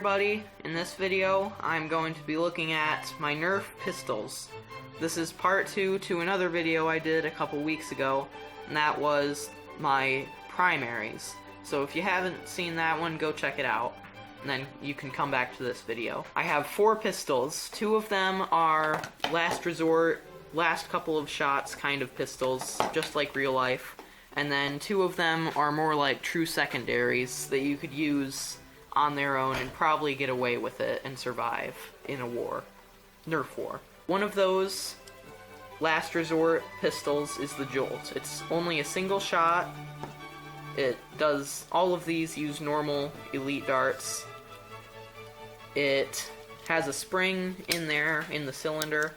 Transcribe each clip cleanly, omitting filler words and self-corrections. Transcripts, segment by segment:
everybody, in this video I'm going to be looking at my Nerf pistols. This is part 2 to another video I did a couple weeks ago, and that was my primaries. So if you haven't seen that one, go check it out, and then you can come back to this video. I have 4 pistols. 2 of them are last resort, last couple of shots kind of pistols, just like real life. And then 2 of them are more like true secondaries that you could use on their own and probably get away with it and survive in a war. Nerf war. One of those last resort pistols is the Jolt. It's only a single shot. It does, all of these use normal elite darts. It has a spring in there in the cylinder.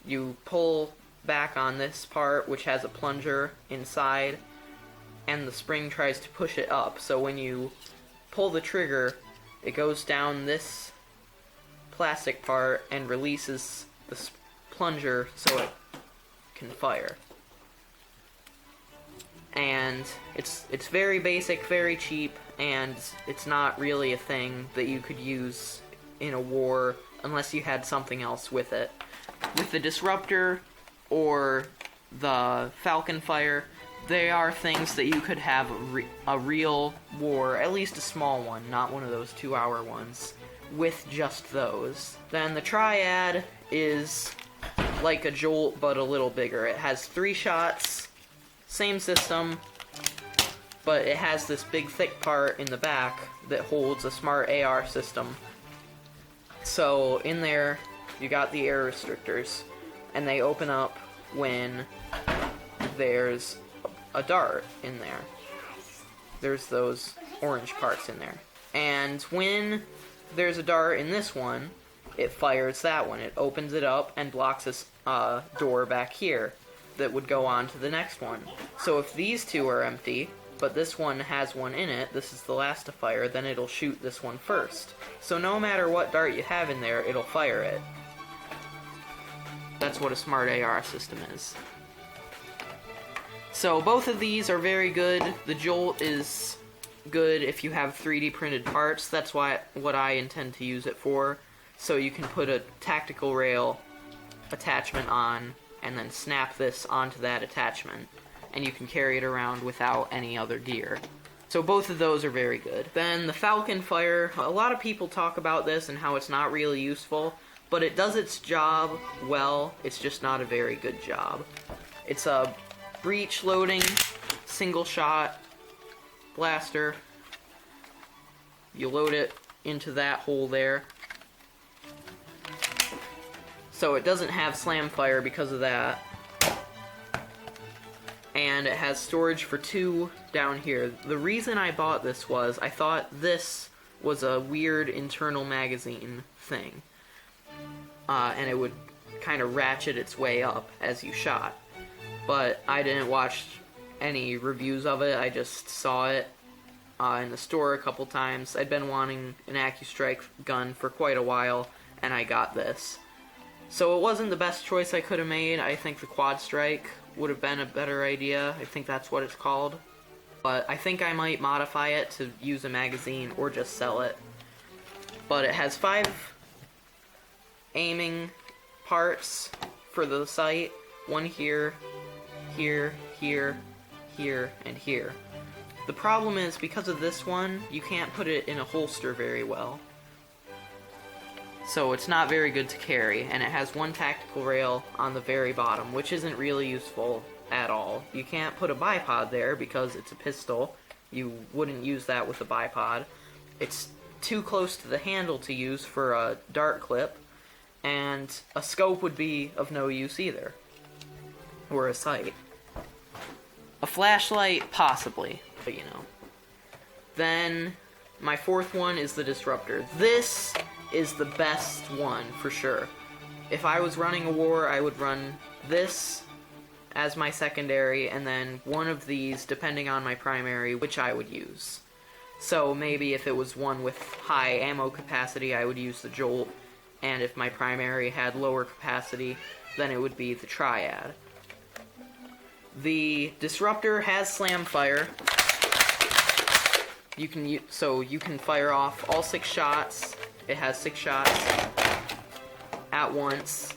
You pull back on this part, which has a plunger inside, and the spring tries to push it up. So when you pull the trigger, it goes down this plastic part and releases the plunger so it can fire. And it's very basic, very cheap, and it's not really a thing that you could use in a war unless you had something else with it. With the Disruptor or the Falcon Fire, they are things that you could have a real war, at least a small one, not one of those 2-hour ones, with just those. Then the Triad is like a Jolt, but a little bigger. It has 3 shots, same system, but it has this big thick part in the back that holds a smart AR system. So in there, you got the air restrictors, and they open up when there's a dart in there. There's those orange parts in there. And when there's a dart in this one, it fires that one. It opens it up and blocks this door back here that would go on to the next one. So if these 2 are empty, but this one has one in it, this is the last to fire, then it'll shoot this one first. So no matter what dart you have in there, it'll fire it. That's what a smart AR system is. So both of these are very good. The Jolt is good if you have 3D printed parts. That's what I intend to use it for. So you can put a tactical rail attachment on and then snap this onto that attachment, and you can carry it around without any other gear. So both of those are very good. Then the Falcon Fire, a lot of people talk about this and how it's not really useful, but it does its job well. It's just not a very good job. It's a breech loading, single shot blaster. You load it into that hole there. So it doesn't have slam fire because of that. And it has storage for 2 down here. The reason I bought this was I thought this was a weird internal magazine thing. And it would kind of ratchet its way up as you shot. But I didn't watch any reviews of it. I just saw it in the store a couple times. I'd been wanting an AccuStrike gun for quite a while, and I got this. So it wasn't the best choice I could have made. I think the Quad Strike would have been a better idea. I think that's what it's called. But I think I might modify it to use a magazine or just sell it. But it has 5 aiming parts for the sight. 1 here, here, here, here, and here. The problem is, because of this one, you can't put it in a holster very well. So it's not very good to carry, and it has 1 tactical rail on the very bottom, which isn't really useful at all. You can't put a bipod there because it's a pistol. You wouldn't use that with a bipod. It's too close to the handle to use for a dart clip, and a scope would be of no use either. Or a sight. A flashlight, possibly, but you know. Then, my 4th one is the Disruptor. This is the best one, for sure. If I was running a war, I would run this as my secondary, and then one of these, depending on my primary, which I would use. So maybe if it was one with high ammo capacity, I would use the Jolt, and if my primary had lower capacity, then it would be the Triad. The Disruptor has slam fire, so you can fire off all 6 shots. It has 6 shots at once.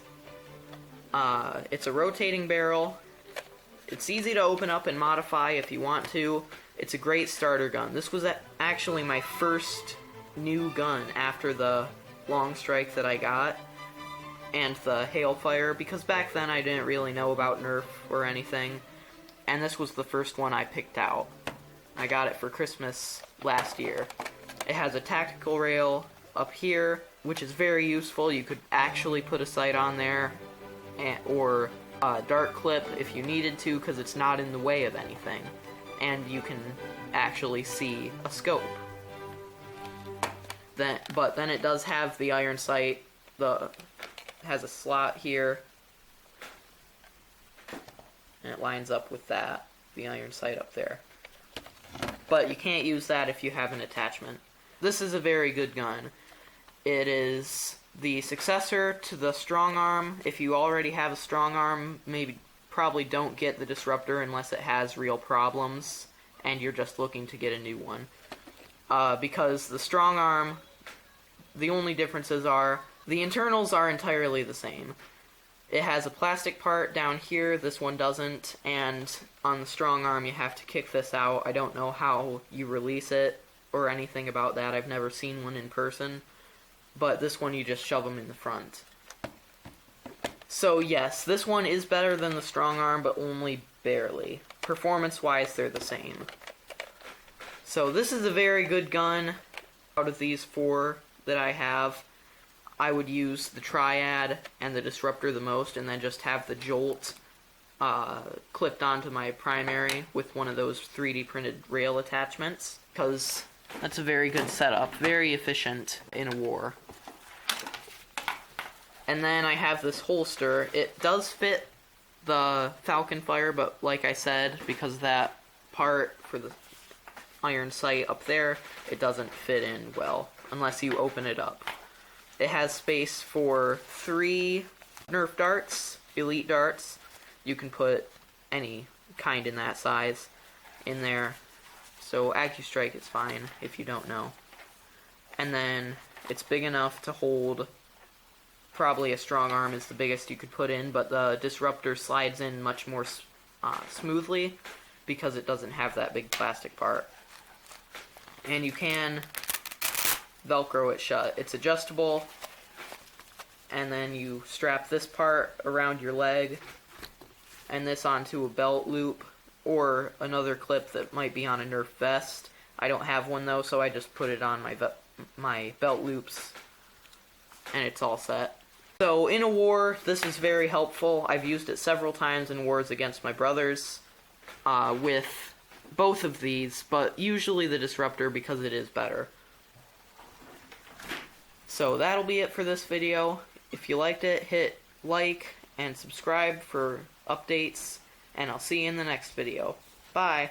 It's a rotating barrel. It's easy to open up and modify if you want to. It's a great starter gun. This was actually my first new gun after the long strike that I got and the hailfire, because back then I didn't really know about Nerf or anything, and this was the first one I picked out. I got it for Christmas last year. It has a tactical rail up here, which is very useful. You could actually put a sight on there, or a dart clip if you needed to, because it's not in the way of anything. And you can actually see a scope. But then it does have the iron sight. Has a slot here, and it lines up with that, the iron sight up there. But you can't use that if you have an attachment. This is a very good gun. It is the successor to the strong arm. If you already have a strong arm, probably don't get the disruptor unless it has real problems and you're just looking to get a new one. Because the strong arm, the only differences are the internals are entirely the same. It has a plastic part down here, this one doesn't, and on the strong arm you have to kick this out. I don't know how you release it or anything about that. I've never seen one in person, but this one you just shove them in the front. So yes, this one is better than the strong arm, but only barely. Performance-wise, they're the same. So this is a very good gun. Out of these 4 that I have, I would use the Triad and the Disruptor the most, and then just have the Jolt clipped onto my primary with one of those 3D printed rail attachments, because that's a very good setup, very efficient in a war. And then I have this holster. It does fit the Falcon Fire, but like I said, because that part for the iron sight up there, it doesn't fit in well unless you open it up. It has space for 3 Nerf darts, elite darts. You can put any kind in that size in there. So AccuStrike is fine if you don't know. And then it's big enough to hold, probably a strong arm is the biggest you could put in, but the Disruptor slides in much more smoothly because it doesn't have that big plastic part. And you can Velcro it shut. It's adjustable, and then you strap this part around your leg and this onto a belt loop or another clip that might be on a Nerf vest. I don't have one though, so I just put it on my belt loops and it's all set. So in a war, this is very helpful. I've used it several times in wars against my brothers with both of these, but usually the Disruptor because it is better. So that'll be it for this video. If you liked it, hit like and subscribe for updates, and I'll see you in the next video. Bye!